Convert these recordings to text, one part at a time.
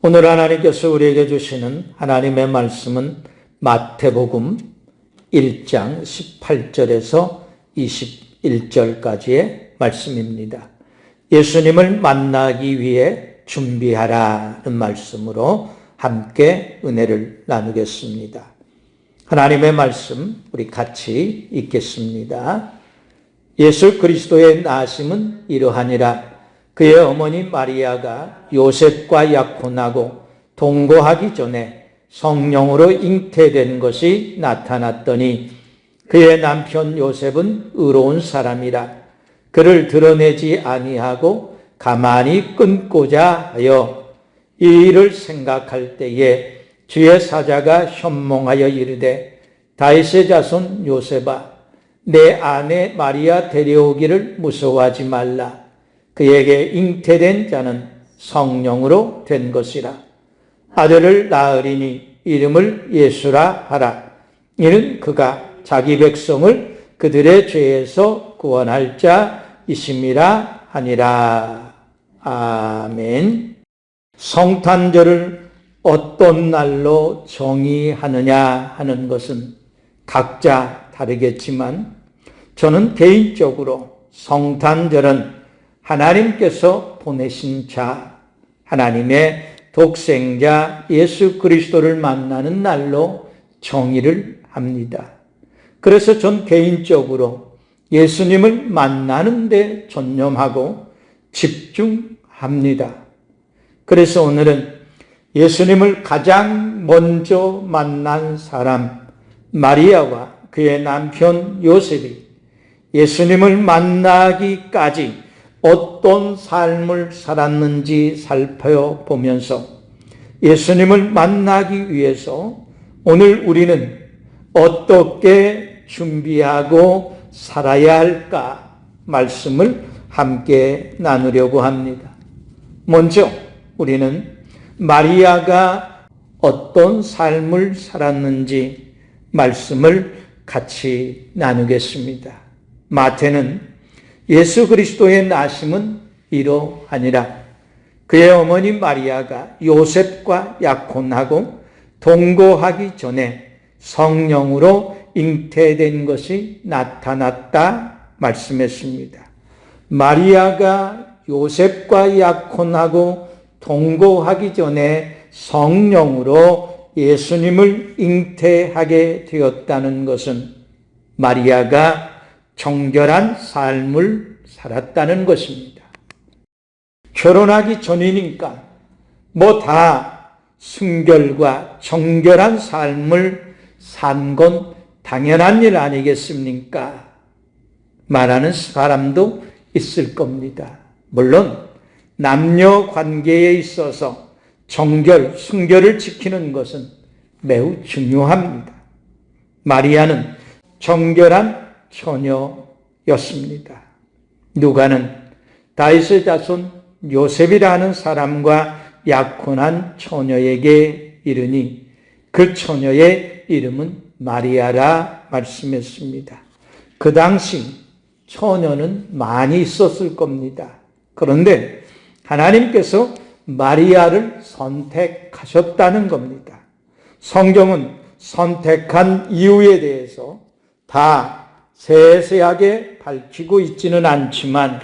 오늘 하나님께서 우리에게 주시는 하나님의 말씀은 마태복음 1장 18절에서 21절까지의 말씀입니다. 예수님을 만나기 위해 준비하라는 말씀으로 함께 은혜를 나누겠습니다. 하나님의 말씀 우리 같이 읽겠습니다. 예수 그리스도의 나심은 이러하니라. 그의 어머니 마리아가 요셉과 약혼하고 동거하기 전에 성령으로 잉태된 것이 나타났더니 그의 남편 요셉은 의로운 사람이라. 그를 드러내지 아니하고 가만히 끊고자 하여 이 일을 생각할 때에 주의 사자가 현몽하여 이르되 다윗의 자손 요셉아 내 아내 마리아 데려오기를 무서워하지 말라. 그에게 잉태된 자는 성령으로 된 것이라. 아들을 낳으리니 이름을 예수라 하라. 이는 그가 자기 백성을 그들의 죄에서 구원할 자이심이라 하니라. 아멘. 성탄절을 어떤 날로 정의하느냐 하는 것은 각자 다르겠지만 저는 개인적으로 성탄절은 하나님께서 보내신 자, 하나님의 독생자 예수 그리스도를 만나는 날로 정의를 합니다. 그래서 전 개인적으로 예수님을 만나는 데 전념하고 집중합니다. 그래서 오늘은 예수님을 가장 먼저 만난 사람 마리아와 그의 남편 요셉이 예수님을 만나기까지 어떤 삶을 살았는지 살펴보면서 예수님을 만나기 위해서 오늘 우리는 어떻게 준비하고 살아야 할까 말씀을 함께 나누려고 합니다. 먼저 우리는 마리아가 어떤 삶을 살았는지 말씀을 같이 나누겠습니다. 마태는 예수 그리스도의 나심은 이러하니라. 그의 어머니 마리아가 요셉과 약혼하고 동거하기 전에 성령으로 잉태된 것이 나타났다 말씀했습니다. 마리아가 요셉과 약혼하고 동거하기 전에 성령으로 예수님을 잉태하게 되었다는 것은 마리아가 정결한 삶을 살았다는 것입니다. 결혼하기 전이니까 다 순결과 정결한 삶을 산 건 당연한 일 아니겠습니까? 말하는 사람도 있을 겁니다. 물론 남녀 관계에 있어서 정결, 순결을 지키는 것은 매우 중요합니다. 마리아는 정결한 처녀였습니다. 누가는 다윗의 자손 요셉이라는 사람과 약혼한 처녀에게 이르니 그 처녀의 이름은 마리아라 말씀했습니다. 그 당시 처녀는 많이 있었을 겁니다. 그런데 하나님께서 마리아를 선택하셨다는 겁니다. 성경은 선택한 이유에 대해서 다 세세하게 밝히고 있지는 않지만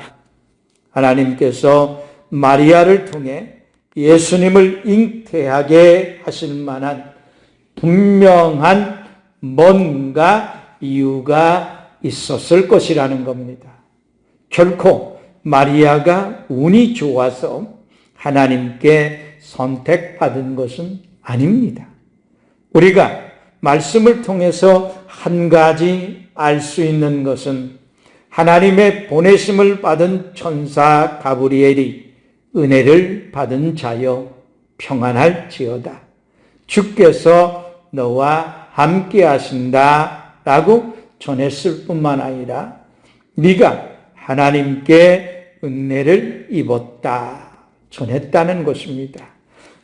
하나님께서 마리아를 통해 예수님을 잉태하게 하실 만한 분명한 뭔가 이유가 있었을 것이라는 겁니다. 결코 마리아가 운이 좋아서 하나님께 선택받은 것은 아닙니다. 우리가 말씀을 통해서 한 가지 알 수 있는 것은 하나님의 보내심을 받은 천사 가브리엘이 은혜를 받은 자여 평안할지어다. 주께서 너와 함께 하신다 라고 전했을 뿐만 아니라 네가 하나님께 은혜를 입었다 전했다는 것입니다.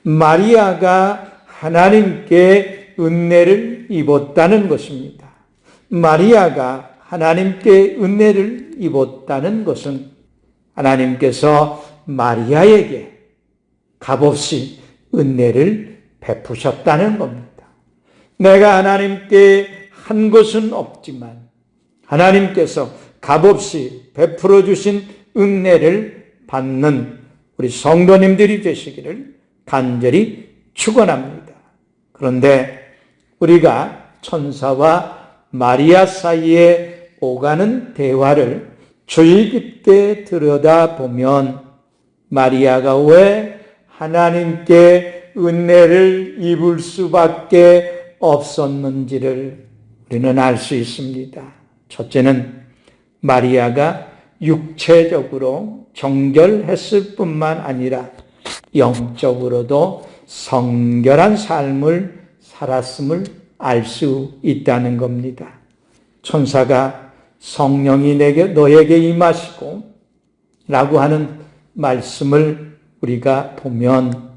마리아가 하나님께 은혜를 입었다는 것입니다. 마리아가 하나님께 은혜를 입었다는 것은 하나님께서 마리아에게 값없이 은혜를 베푸셨다는 겁니다. 내가 하나님께 한 것은 없지만 하나님께서 값없이 베풀어 주신 은혜를 받는 우리 성도님들이 되시기를 간절히 축원합니다. 그런데 우리가 천사와 마리아 사이에 오가는 대화를 주의 깊게 들여다보면 마리아가 왜 하나님께 은혜를 입을 수밖에 없었는지를 우리는 알 수 있습니다. 첫째는 마리아가 육체적으로 정결했을 뿐만 아니라 영적으로도 성결한 삶을 살았음을 알 수 있다는 겁니다. 천사가 성령이 너에게 임하시고 라고 하는 말씀을 우리가 보면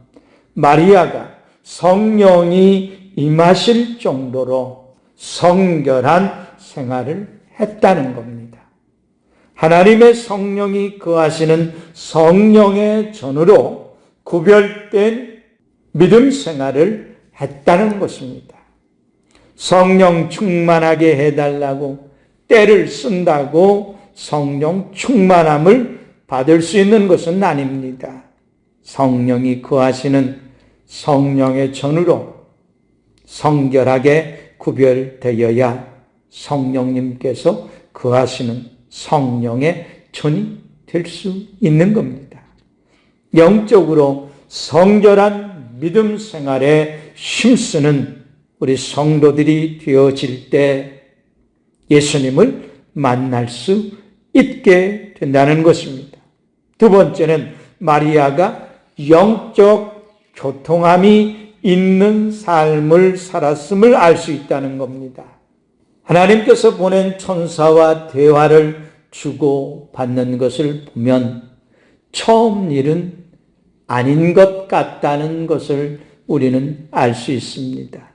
마리아가 성령이 임하실 정도로 성결한 생활을 했다는 겁니다. 하나님의 성령이 거하시는 성령의 전으로 구별된 믿음 생활을 했다는 것입니다. 성령 충만하게 해달라고 때를 쓴다고 성령 충만함을 받을 수 있는 것은 아닙니다. 성령이 거하시는 성령의 전으로 성결하게 구별되어야 성령님께서 거하시는 성령의 전이 될 수 있는 겁니다. 영적으로 성결한 믿음 생활에 힘쓰는 우리 성도들이 되어질 때 예수님을 만날 수 있게 된다는 것입니다. 두 번째는 마리아가 영적 교통함이 있는 삶을 살았음을 알 수 있다는 겁니다. 하나님께서 보낸 천사와 대화를 주고받는 것을 보면 처음 일은 아닌 것 같다는 것을 우리는 알 수 있습니다.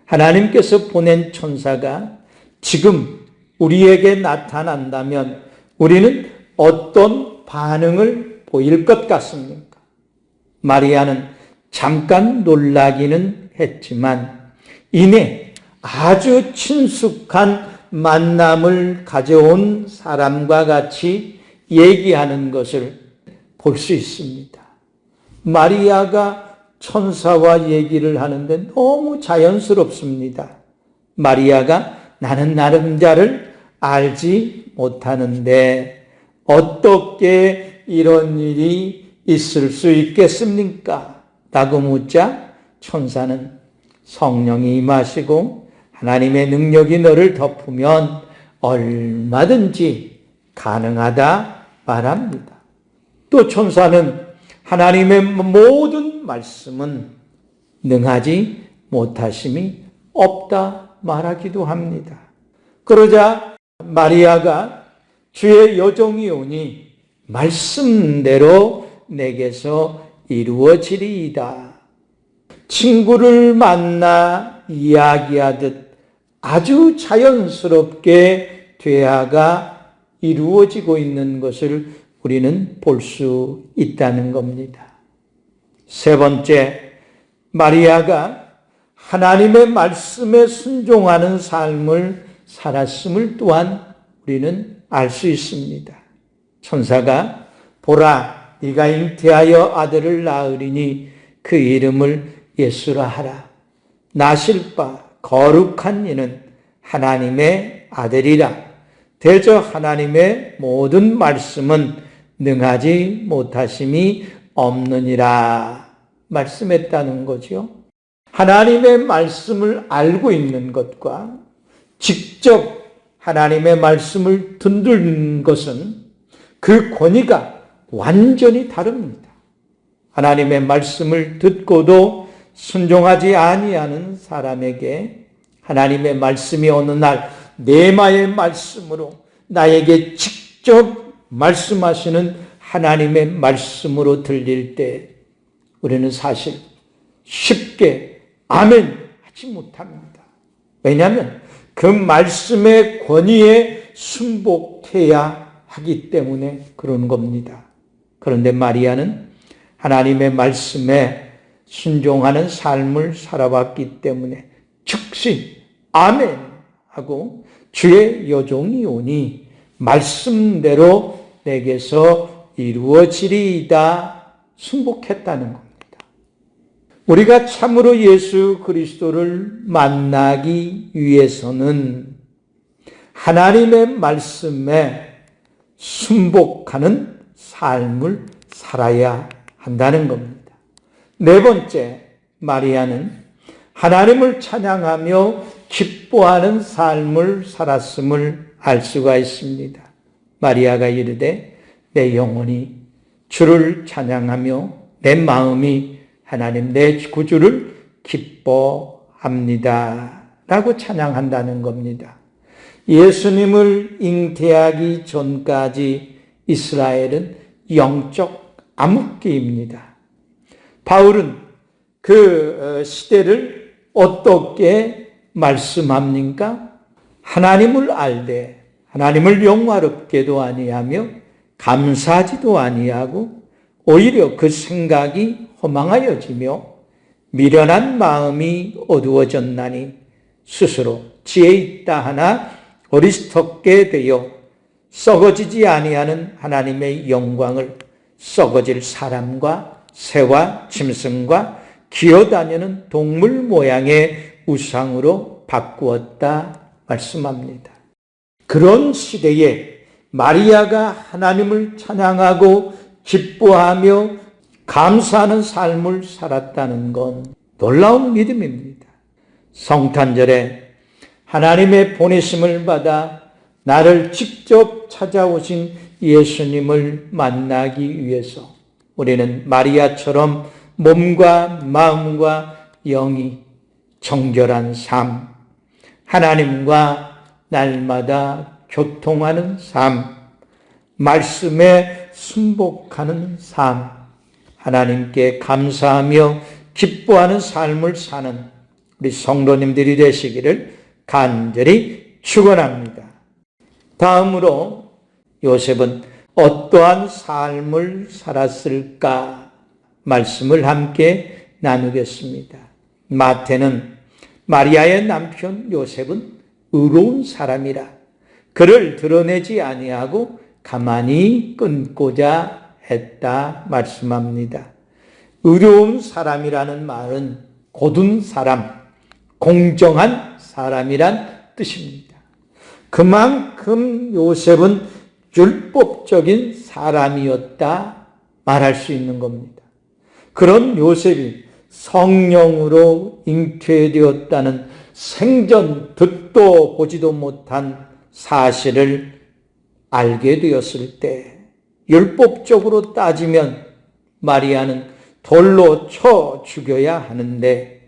하나님께서 보낸 천사가 지금 우리에게 나타난다면 우리는 어떤 반응을 보일 것 같습니까? 마리아는 잠깐 놀라기는 했지만 이내 아주 친숙한 만남을 가져온 사람과 같이 얘기하는 것을 볼 수 있습니다. 마리아가 천사와 얘기를 하는데 너무 자연스럽습니다. 마리아가 나는 남자를 알지 못하는데 어떻게 이런 일이 있을 수 있겠습니까? 라고 묻자 천사는 성령이 임하시고 하나님의 능력이 너를 덮으면 얼마든지 가능하다 말합니다. 또 천사는 하나님의 모든 말씀은 능하지 못하심이 없다 말하기도 합니다. 그러자 마리아가 주의 여종이 오니 말씀대로 내게서 이루어지리이다. 친구를 만나 이야기하듯 아주 자연스럽게 대화가 이루어지고 있는 것을 우리는 볼 수 있다는 겁니다. 세 번째, 마리아가 하나님의 말씀에 순종하는 삶을 살았음을 또한 우리는 알 수 있습니다. 천사가 보라, 네가 잉태하여 아들을 낳으리니 그 이름을 예수라 하라. 나실 바 거룩한 이는 하나님의 아들이라. 대저 하나님의 모든 말씀은 능하지 못하심이 없느니라 말씀했다는 거죠. 하나님의 말씀을 알고 있는 것과 직접 하나님의 말씀을 듣는 것은 그 권위가 완전히 다릅니다. 하나님의 말씀을 듣고도 순종하지 아니하는 사람에게 하나님의 말씀이 어느 날 네마의 말씀으로 나에게 직접 말씀하시는 하나님의 말씀으로 들릴 때 우리는 사실 쉽게 아멘 하지 못합니다. 왜냐하면 그 말씀의 권위에 순복해야 하기 때문에 그런 겁니다. 그런데 마리아는 하나님의 말씀에 순종하는 삶을 살아왔기 때문에 즉시 아멘 하고 주의 여종이 오니 말씀대로 내게서 이루어지리이다 순복했다는 겁니다. 우리가 참으로 예수 그리스도를 만나기 위해서는 하나님의 말씀에 순복하는 삶을 살아야 한다는 겁니다. 네 번째, 마리아는 하나님을 찬양하며 기뻐하는 삶을 살았음을 알 수가 있습니다. 마리아가 이르되 내 영혼이 주를 찬양하며 내 마음이 하나님 내 구주를 기뻐합니다 라고 찬양한다는 겁니다. 예수님을 잉태하기 전까지 이스라엘은 영적 암흑기입니다. 바울은 그 시대를 어떻게 말씀합니까? 하나님을 알되 하나님을 영화롭게도 아니하며 감사하지도 아니하고 오히려 그 생각이 허망하여지며 미련한 마음이 어두워졌나니 스스로 지혜 있다 하나 어리석게 되어 썩어지지 아니하는 하나님의 영광을 썩어질 사람과 새와 짐승과 기어다니는 동물 모양의 우상으로 바꾸었다 말씀합니다. 그런 시대에 마리아가 하나님을 찬양하고 기뻐하며 감사하는 삶을 살았다는 건 놀라운 믿음입니다. 성탄절에 하나님의 보내심을 받아 나를 직접 찾아오신 예수님을 만나기 위해서 우리는 마리아처럼 몸과 마음과 영이 정결한 삶, 하나님과 날마다 교통하는 삶, 말씀에 순복하는 삶, 하나님께 감사하며 기뻐하는 삶을 사는 우리 성도님들이 되시기를 간절히 축원합니다. 다음으로 요셉은 어떠한 삶을 살았을까 말씀을 함께 나누겠습니다. 마태는 마리아의 남편 요셉은 의로운 사람이라 그를 드러내지 아니하고 가만히 끊고자 했다 말씀합니다. 의로운 사람이라는 말은 고든 사람, 공정한 사람이란 뜻입니다. 그만큼 요셉은 율법적인 사람이었다 말할 수 있는 겁니다. 그런 요셉이 성령으로 잉태되었다는 생전 듣도 보지도 못한 사실을 알게 되었을 때 율법적으로 따지면 마리아는 돌로 쳐 죽여야 하는데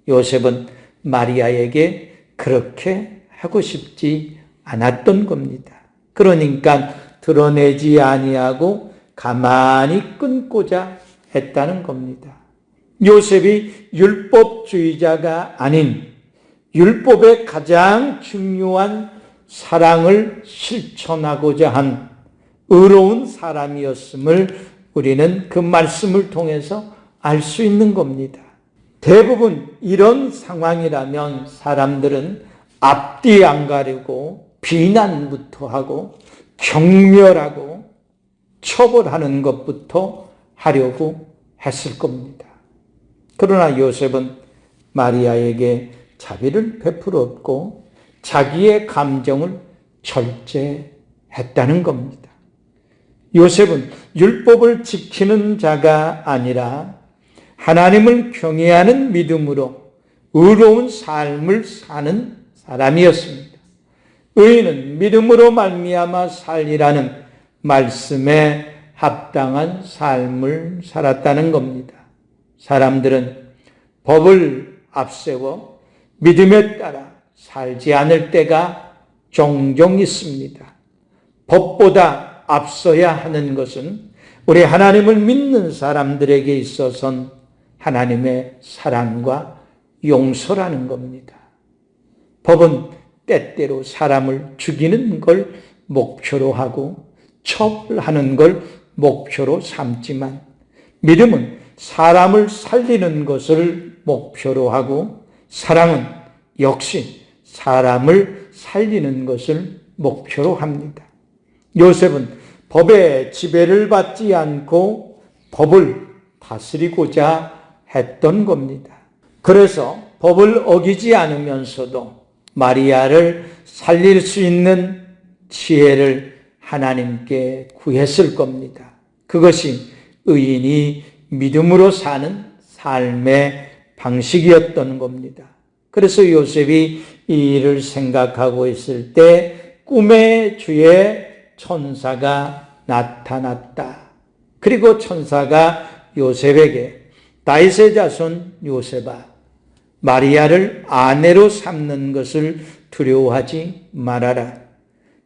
요셉은 마리아에게 그렇게 하고 싶지 않았던 겁니다. 그러니까 드러내지 아니하고 가만히 끊고자 했다는 겁니다. 요셉이 율법주의자가 아닌 율법의 가장 중요한 사랑을 실천하고자 한 의로운 사람이었음을 우리는 그 말씀을 통해서 알 수 있는 겁니다. 대부분 이런 상황이라면 사람들은 앞뒤 안 가리고 비난부터 하고 경멸하고 처벌하는 것부터 하려고 했을 겁니다. 그러나 요셉은 마리아에게 자비를 베풀었고 자기의 감정을 절제했다는 겁니다. 요셉은 율법을 지키는 자가 아니라 하나님을 경외하는 믿음으로 의로운 삶을 사는 사람이었습니다. 의인은 믿음으로 말미암아 살리라는 말씀에 합당한 삶을 살았다는 겁니다. 사람들은 법을 앞세워 믿음에 따라 살지 않을 때가 종종 있습니다. 법보다 앞서야 하는 것은 우리 하나님을 믿는 사람들에게 있어서는 하나님의 사랑과 용서라는 겁니다. 법은 때때로 사람을 죽이는 걸 목표로 하고 처벌하는 걸 목표로 삼지만 믿음은 사람을 살리는 것을 목표로 하고 사랑은 역시 사람을 살리는 것을 목표로 합니다. 요셉은 법의 지배를 받지 않고 법을 다스리고자 했던 겁니다. 그래서 법을 어기지 않으면서도 마리아를 살릴 수 있는 지혜를 하나님께 구했을 겁니다. 그것이 의인이 믿음으로 사는 삶의 방식이었던 겁니다. 그래서 요셉이 이 일을 생각하고 있을 때 꿈에 주의 천사가 나타났다. 그리고 천사가 요셉에게 다윗의 자손 요셉아, 마리아를 아내로 삼는 것을 두려워하지 말아라.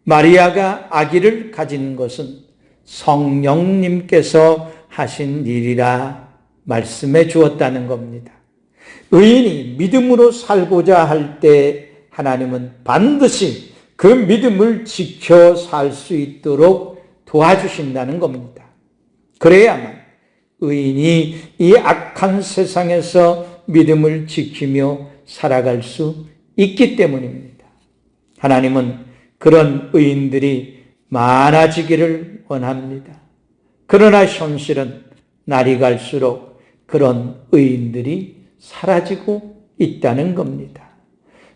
마리아가 아기를 가진 것은 성령님께서 하신 일이라 말씀해 주었다는 겁니다. 의인이 믿음으로 살고자 할 때 하나님은 반드시 그 믿음을 지켜 살 수 있도록 도와주신다는 겁니다. 그래야만 의인이 이 악한 세상에서 믿음을 지키며 살아갈 수 있기 때문입니다. 하나님은 그런 의인들이 많아지기를 원합니다. 그러나 현실은 날이 갈수록 그런 의인들이 사라지고 있다는 겁니다.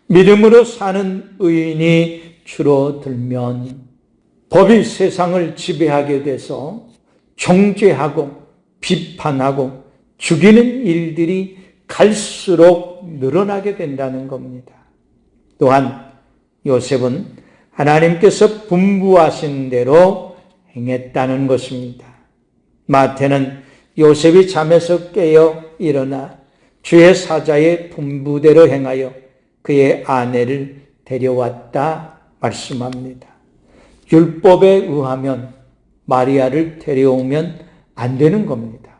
믿음으로 사는 의인이 줄어들면 법이 세상을 지배하게 돼서 정죄하고 비판하고 죽이는 일들이 갈수록 늘어나게 된다는 겁니다. 또한 요셉은 하나님께서 분부하신 대로 행했다는 것입니다. 마태는 요셉이 잠에서 깨어 일어나 주의 사자의 분부대로 행하여 그의 아내를 데려왔다 말씀합니다. 율법에 의하면 마리아를 데려오면 안 되는 겁니다.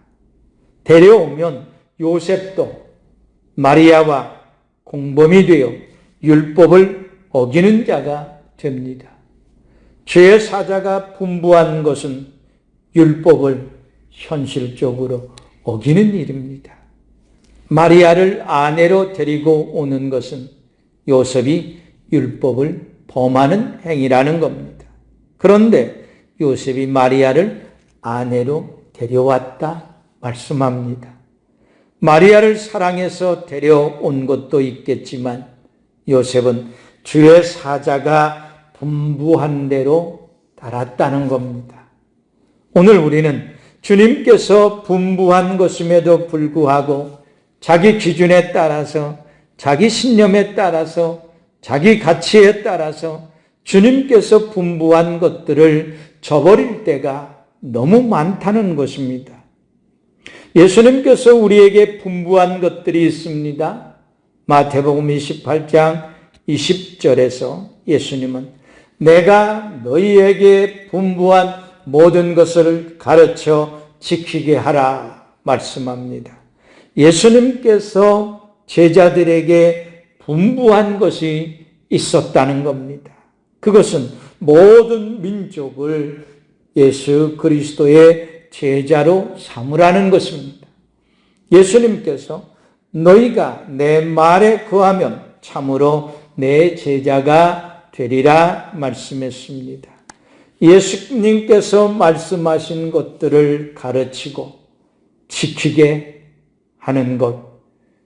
데려오면 요셉도 마리아와 공범이 되어 율법을 어기는 자가 됩니다. 주의 사자가 분부한 것은 율법을 현실적으로 어기는 일입니다. 마리아를 아내로 데리고 오는 것은 요셉이 율법을 범하는 행위라는 겁니다. 그런데 요셉이 마리아를 아내로 데려왔다 말씀합니다. 마리아를 사랑해서 데려온 것도 있겠지만 요셉은 주의 사자가 분부한 대로 따랐다는 겁니다. 오늘 우리는 주님께서 분부한 것임에도 불구하고 자기 기준에 따라서, 자기 신념에 따라서, 자기 가치에 따라서 주님께서 분부한 것들을 저버릴 때가 너무 많다는 것입니다. 예수님께서 우리에게 분부한 것들이 있습니다. 마태복음 28장 20절에서 예수님은 내가 너희에게 분부한 모든 것을 가르쳐 지키게 하라 말씀합니다. 예수님께서 제자들에게 분부한 것이 있었다는 겁니다. 그것은 모든 민족을 예수 그리스도의 제자로 삼으라는 것입니다. 예수님께서 너희가 내 말에 거하면 참으로 내 제자가 되리라 말씀했습니다. 예수님께서 말씀하신 것들을 가르치고 지키게 하는 것,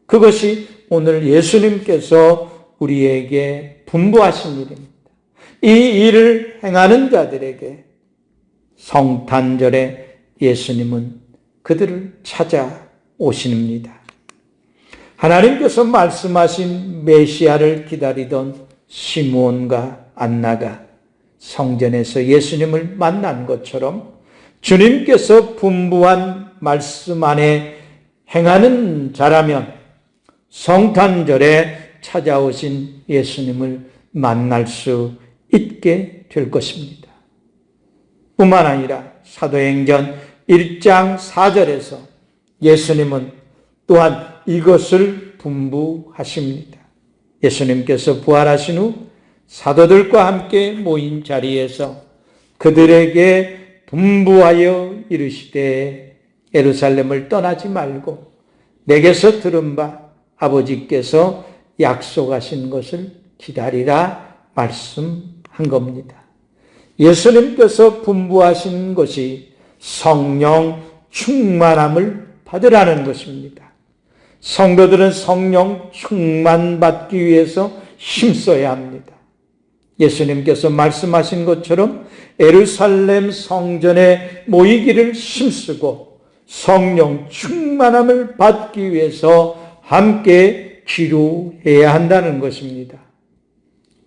그것이 오늘 예수님께서 우리에게 분부하신 일입니다. 이 일을 행하는 자들에게 성탄절에 예수님은 그들을 찾아오십니다. 하나님께서 말씀하신 메시아를 기다리던 시므온과 안나가 성전에서 예수님을 만난 것처럼 주님께서 분부한 말씀 안에 행하는 자라면 성탄절에 찾아오신 예수님을 만날 수 있게 될 것입니다. 뿐만 아니라 사도행전 1장 4절에서 예수님은 또한 이것을 분부하십니다. 예수님께서 부활하신 후 사도들과 함께 모인 자리에서 그들에게 분부하여 이르시되 예루살렘을 떠나지 말고 내게서 들은 바 아버지께서 약속하신 것을 기다리라 말씀한 겁니다. 예수님께서 분부하신 것이 성령 충만함을 받으라는 것입니다. 성도들은 성령 충만받기 위해서 힘써야 합니다. 예수님께서 말씀하신 것처럼 예루살렘 성전에 모이기를 힘쓰고 성령 충만함을 받기 위해서 함께 기도해야 한다는 것입니다.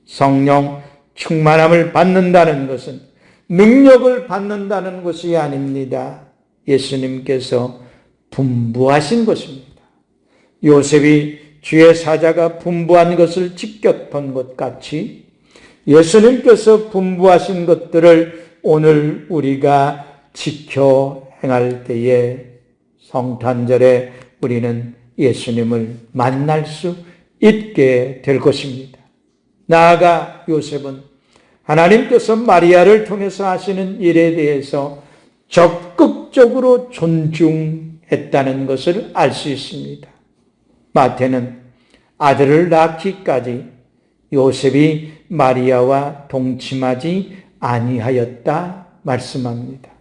성령 충만함을 받는다는 것은 능력을 받는다는 것이 아닙니다. 예수님께서 분부하신 것입니다. 요셉이 주의 사자가 분부한 것을 지켰던 것 같이 예수님께서 분부하신 것들을 오늘 우리가 지켜 행할 때에 성탄절에 우리는 예수님을 만날 수 있게 될 것입니다. 나아가 요셉은 하나님께서 마리아를 통해서 하시는 일에 대해서 적극적으로 존중했다는 것을 알 수 있습니다. 마태는 아들을 낳기까지 요셉이 마리아와 동침하지 아니하였다 말씀합니다.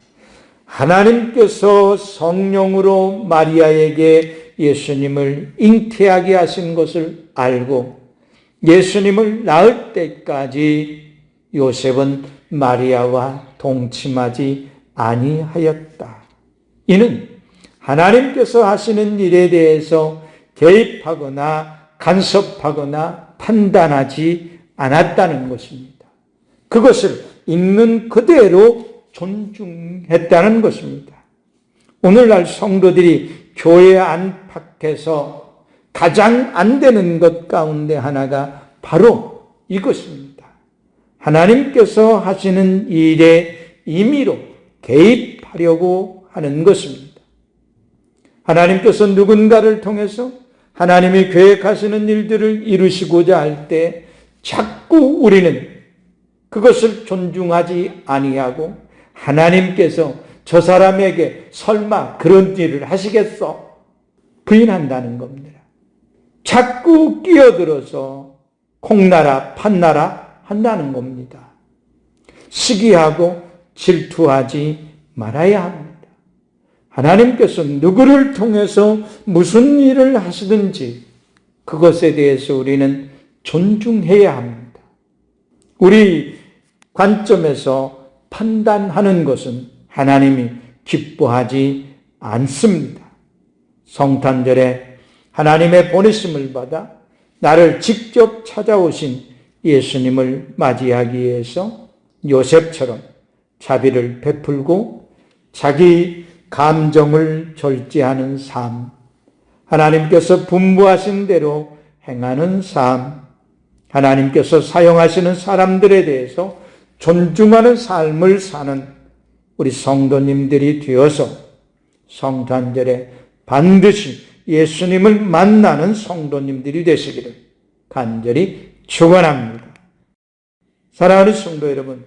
하나님께서 성령으로 마리아에게 예수님을 잉태하게 하신 것을 알고 예수님을 낳을 때까지 요셉은 마리아와 동침하지 아니하였다. 이는 하나님께서 하시는 일에 대해서 개입하거나 간섭하거나 판단하지 않았다는 것입니다. 그것을 있는 그대로 존중했다는 것입니다. 오늘날 성도들이 교회 안팎에서 가장 안 되는 것 가운데 하나가 바로 이것입니다. 하나님께서 하시는 일에 임의로 개입하려고 하는 것입니다. 하나님께서 누군가를 통해서 하나님이 계획하시는 일들을 이루시고자 할 때 자꾸 우리는 그것을 존중하지 아니하고 하나님께서 저 사람에게 설마 그런 일을 하시겠어? 부인한다는 겁니다. 자꾸 끼어들어서 콩나라 판나라 한다는 겁니다. 시기하고 질투하지 말아야 합니다. 하나님께서 누구를 통해서 무슨 일을 하시든지 그것에 대해서 우리는 존중해야 합니다. 우리 관점에서 판단하는 것은 하나님이 기뻐하지 않습니다. 성탄절에 하나님의 보내심을 받아 나를 직접 찾아오신 예수님을 맞이하기 위해서 요셉처럼 자비를 베풀고 자기 감정을 절제하는 삶, 하나님께서 분부하신 대로 행하는 삶, 하나님께서 사용하시는 사람들에 대해서 존중하는 삶을 사는 우리 성도님들이 되어서 성탄절에 반드시 예수님을 만나는 성도님들이 되시기를 간절히 축원합니다. 사랑하는 성도 여러분,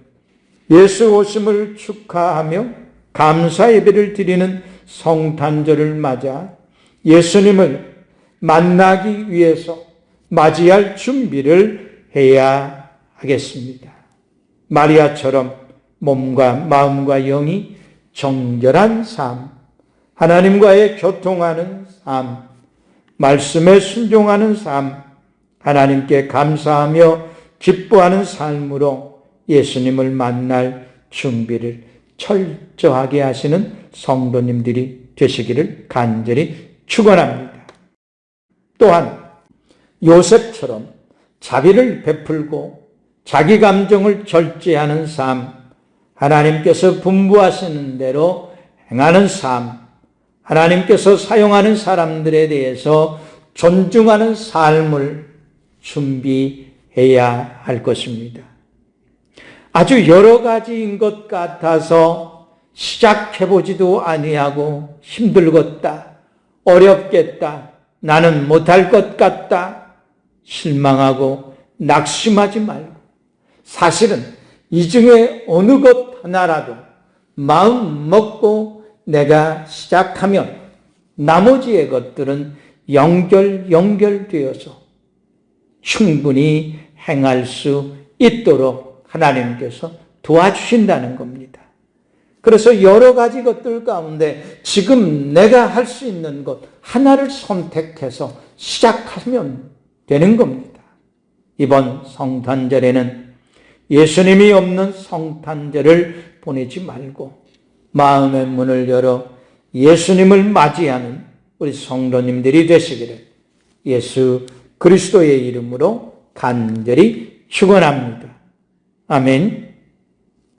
예수 오심을 축하하며 감사 예배를 드리는 성탄절을 맞아 예수님을 만나기 위해서 맞이할 준비를 해야 하겠습니다. 마리아처럼 몸과 마음과 영이 정결한 삶, 하나님과의 교통하는 삶, 말씀에 순종하는 삶, 하나님께 감사하며 기뻐하는 삶으로 예수님을 만날 준비를 철저하게 하시는 성도님들이 되시기를 간절히 축원합니다. 또한 요셉처럼 자비를 베풀고 자기 감정을 절제하는 삶, 하나님께서 분부하시는 대로 행하는 삶, 하나님께서 사용하는 사람들에 대해서 존중하는 삶을 준비해야 할 것입니다. 아주 여러 가지인 것 같아서 시작해보지도 아니하고 힘들겠다, 어렵겠다, 나는 못할 것 같다, 실망하고 낙심하지 말고 사실은 이 중에 어느 것 하나라도 마음 먹고 내가 시작하면 나머지의 것들은 연결되어서 충분히 행할 수 있도록 하나님께서 도와주신다는 겁니다. 그래서 여러 가지 것들 가운데 지금 내가 할 수 있는 것 하나를 선택해서 시작하면 되는 겁니다. 이번 성탄절에는 예수님이 없는 성탄절을 보내지 말고 마음의 문을 열어 예수님을 맞이하는 우리 성도님들이 되시기를 예수 그리스도의 이름으로 간절히 축원합니다. 아멘.